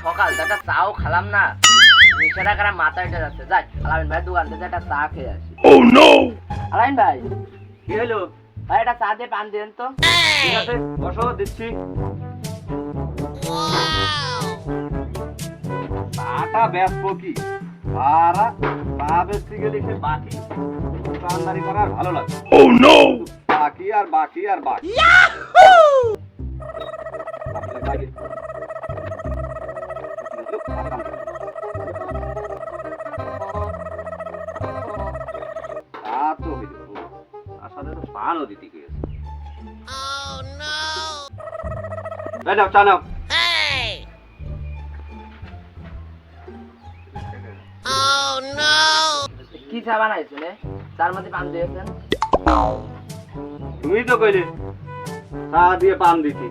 সকাল একটা চাও খালাম না, নেশাটা কারা মাথায় উঠে যাচ্ছে। যাই আলামিন ভাই দোকান থেকে একটা চা খেয়ে আসি। আলামিন ভাই কি হলো? ভাই একটা চা দিয়ে পান দিন তো। ঠিক আছে, বসো, দিচ্ছি। চাটা ব্যস্ত কি সারা চা বেচতে গেলে সে বাকি দোকানদারি করার ভালো লাগে। বাকি আর বাকি আর বাকি। তা তো হইল, তার সাথে তো পানও দিতে গিয়েছে। এই নাও, চা নাও। কি চা বানাইছেন? চার মধ্যে পান দিয়েছেন? তুমি তো কইলে চা দিয়ে পান দিছি।